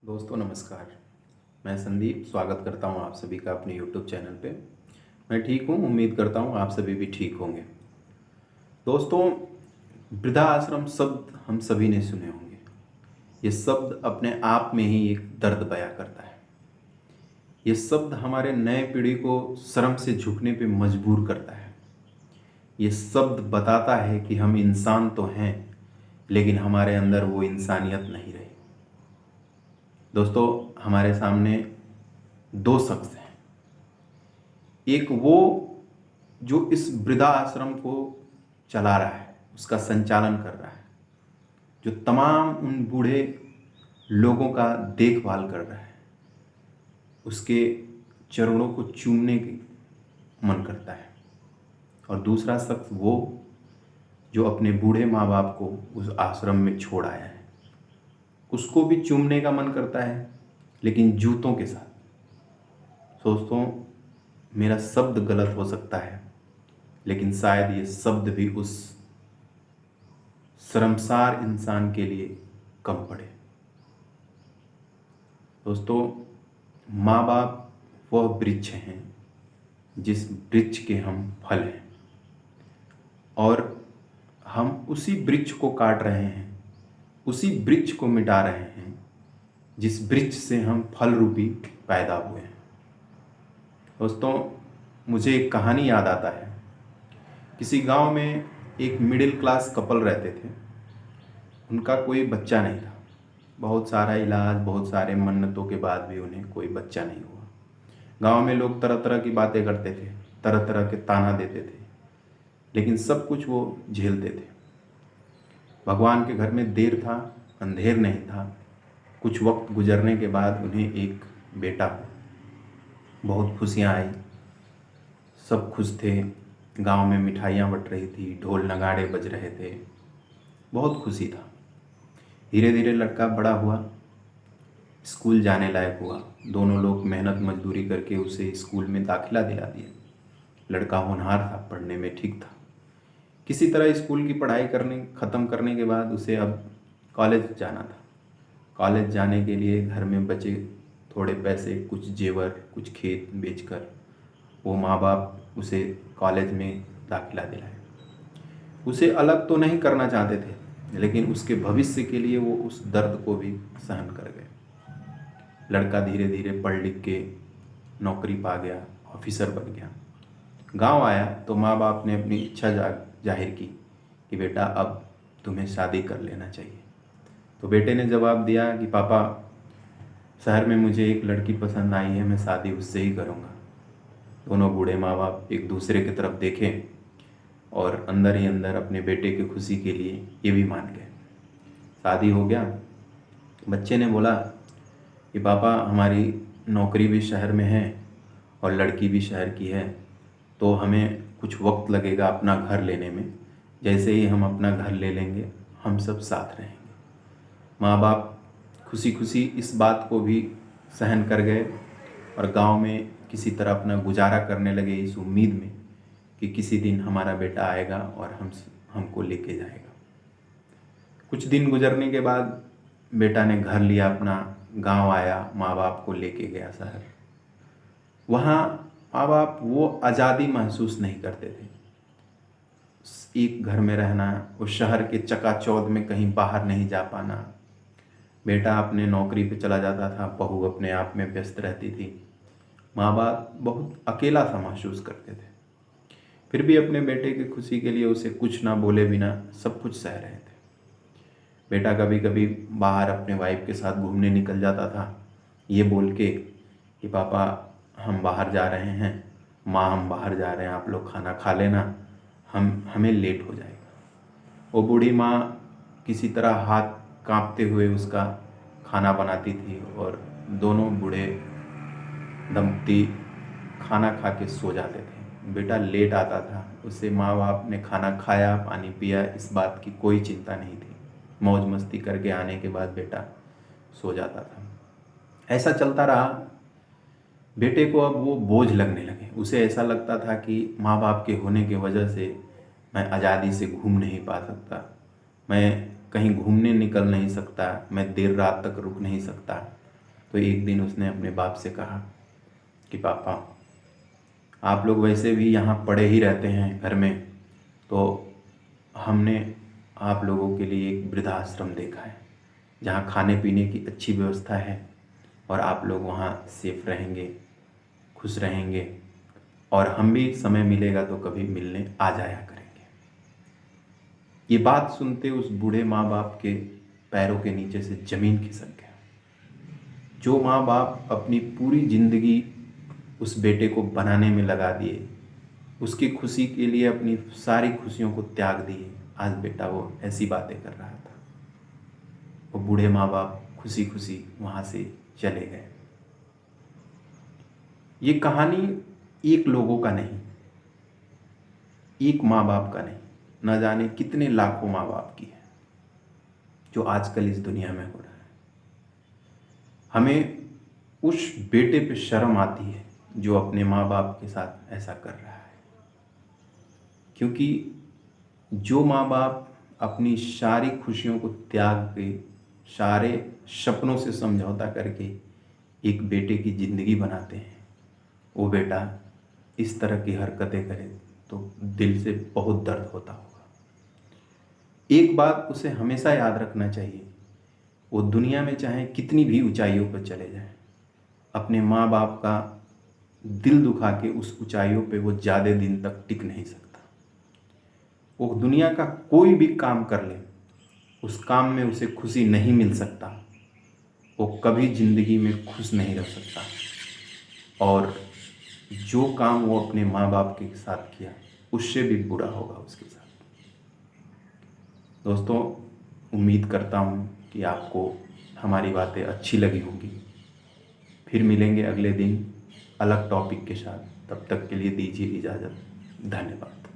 दोस्तों नमस्कार। मैं संदीप स्वागत करता हूं आप सभी का अपने यूट्यूब चैनल पे। मैं ठीक हूं, उम्मीद करता हूं आप सभी भी ठीक होंगे। दोस्तों, वृद्धा आश्रम शब्द हम सभी ने सुने होंगे। ये शब्द अपने आप में ही एक दर्द बयां करता है। ये शब्द हमारे नए पीढ़ी को शर्म से झुकने पे मजबूर करता है। ये शब्द बताता है कि हम इंसान तो हैं, लेकिन हमारे अंदर वो इंसानियत नहीं रही। दोस्तों, हमारे सामने दो शख्स हैं। एक वो जो इस वृद्धा आश्रम को चला रहा है, उसका संचालन कर रहा है, जो तमाम उन बूढ़े लोगों का देखभाल कर रहा है, उसके चरणों को चूमने की मन करता है। और दूसरा शख्स वो जो अपने बूढ़े माँ बाप को उस आश्रम में छोड़ आया है, उसको भी चूमने का मन करता है, लेकिन जूतों के साथ। दोस्तों, मेरा शब्द गलत हो सकता है, लेकिन शायद ये शब्द भी उस शर्मसार इंसान के लिए कम पड़े। दोस्तों, माँ बाप वह वृक्ष हैं जिस वृक्ष के हम फल हैं, और हम उसी वृक्ष को काट रहे हैं, उसी वृक्ष को मिटा रहे हैं जिस वृक्ष से हम फल रूपी पैदा हुए हैं। दोस्तों, मुझे एक कहानी याद आता है। किसी गांव में एक मिडिल क्लास कपल रहते थे। उनका कोई बच्चा नहीं था। बहुत सारा इलाज, बहुत सारे मन्नतों के बाद भी उन्हें कोई बच्चा नहीं हुआ। गांव में लोग तरह तरह की बातें करते थे, तरह तरह के ताना देते थे, लेकिन सब कुछ वो झेलते थे। भगवान के घर में देर था, अंधेर नहीं था। कुछ वक्त गुजरने के बाद उन्हें एक बेटा हुआ। बहुत खुशियाँ आई, सब खुश थे। गांव में मिठाइयाँ बट रही थी, ढोल नगाड़े बज रहे थे, बहुत खुशी था। धीरे धीरे लड़का बड़ा हुआ, स्कूल जाने लायक हुआ। दोनों लोग मेहनत मजदूरी करके उसे स्कूल में दाखिला दिला दिया। लड़का होनहार था, पढ़ने में ठीक था। किसी तरह स्कूल की पढ़ाई ख़त्म करने के बाद उसे अब कॉलेज जाना था। कॉलेज जाने के लिए घर में बचे थोड़े पैसे, कुछ जेवर, कुछ खेत बेचकर वो माँ बाप उसे कॉलेज में दाखिला दिलाए। उसे अलग तो नहीं करना चाहते थे, लेकिन उसके भविष्य के लिए वो उस दर्द को भी सहन कर गए। लड़का धीरे धीरे पढ़ लिख के नौकरी पा गया, ऑफिसर बन गया। गांव आया तो माँ बाप ने अपनी इच्छा जाहिर की कि बेटा अब तुम्हें शादी कर लेना चाहिए। तो बेटे ने जवाब दिया कि पापा, शहर में मुझे एक लड़की पसंद आई है, मैं शादी उससे ही करूँगा। दोनों बूढ़े माँ बाप एक दूसरे की तरफ देखे और अंदर ही अंदर अपने बेटे की खुशी के लिए ये भी मान गए। शादी हो गया। बच्चे ने बोला कि पापा, हमारी नौकरी भी शहर में है और लड़की भी शहर की है, तो हमें कुछ वक्त लगेगा अपना घर लेने में। जैसे ही हम अपना घर ले लेंगे, हम सब साथ रहेंगे। माँ बाप खुशी खुशी इस बात को भी सहन कर गए और गांव में किसी तरह अपना गुजारा करने लगे, इस उम्मीद में कि किसी दिन हमारा बेटा आएगा और हमको लेके जाएगा। कुछ दिन गुजरने के बाद बेटा ने घर लिया अपना, गांव आया, माँ बाप को लेके गया शहर। वहाँ माँ बाप वो आज़ादी महसूस नहीं करते थे। एक घर में रहना, उस शहर के चकाचौंध में कहीं बाहर नहीं जा पाना। बेटा अपने नौकरी पे चला जाता था, बहू अपने आप में व्यस्त रहती थी। माँ बाप बहुत अकेला सा महसूस करते थे। फिर भी अपने बेटे की खुशी के लिए उसे कुछ ना बोले बिना सब कुछ सह रहे थे। बेटा कभी कभी बाहर अपने वाइफ के साथ घूमने निकल जाता था, ये बोल के कि पापा हम बाहर जा रहे हैं, माँ हम बाहर जा रहे हैं, आप लोग खाना खा लेना, हमें लेट हो जाएगा। वो बूढ़ी माँ किसी तरह हाथ कांपते हुए उसका खाना बनाती थी और दोनों बूढ़े दंपति खाना खा के सो जाते थे। बेटा लेट आता था, उससे माँ बाप ने खाना खाया, पानी पिया, इस बात की कोई चिंता नहीं थी। मौज मस्ती करके आने के बाद बेटा सो जाता था। ऐसा चलता रहा। बेटे को अब वो बोझ लगने लगे। उसे ऐसा लगता था कि माँ बाप के होने की वजह से मैं आज़ादी से घूम नहीं पा सकता, मैं कहीं घूमने निकल नहीं सकता, मैं देर रात तक रुक नहीं सकता। तो एक दिन उसने अपने बाप से कहा कि पापा, आप लोग वैसे भी यहाँ पड़े ही रहते हैं घर में, तो हमने आप लोगों के लिए एक वृद्धाश्रम देखा है जहाँ खाने पीने की अच्छी व्यवस्था है और आप लोग वहाँ सेफ रहेंगे, खुश रहेंगे, और हम भी समय मिलेगा तो कभी मिलने आ जाया करेंगे। ये बात सुनते उस बूढ़े माँ बाप के पैरों के नीचे से ज़मीन खिसक गया। जो माँ बाप अपनी पूरी ज़िंदगी उस बेटे को बनाने में लगा दिए, उसकी खुशी के लिए अपनी सारी खुशियों को त्याग दिए, आज बेटा वो ऐसी बातें कर रहा था। वो बूढ़े माँ बाप खुशी खुशी वहाँ से चले गए। ये कहानी एक लोगों का नहीं, एक माँ बाप का नहीं, न जाने कितने लाखों माँ बाप की है जो आजकल इस दुनिया में हो रहा है। हमें उस बेटे पे शर्म आती है जो अपने माँ बाप के साथ ऐसा कर रहा है, क्योंकि जो माँ बाप अपनी सारी खुशियों को त्याग के, सारे सपनों से समझौता करके एक बेटे की ज़िंदगी बनाते हैं, वो बेटा इस तरह की हरकतें करे तो दिल से बहुत दर्द होता होगा। एक बात उसे हमेशा याद रखना चाहिए, वो दुनिया में चाहे कितनी भी ऊंचाइयों पर चले जाए, अपने माँ बाप का दिल दुखा के उस ऊंचाइयों पे वो ज़्यादा दिन तक टिक नहीं सकता। वो दुनिया का कोई भी काम कर ले, उस काम में उसे खुशी नहीं मिल सकता, वो कभी ज़िंदगी में खुश नहीं रह सकता। और जो काम वो अपने माँ बाप के साथ किया उससे भी बुरा होगा उसके साथ। दोस्तों, उम्मीद करता हूँ कि आपको हमारी बातें अच्छी लगी होंगी। फिर मिलेंगे अगले दिन अलग टॉपिक के साथ। तब तक के लिए दीजिए इजाज़त। धन्यवाद।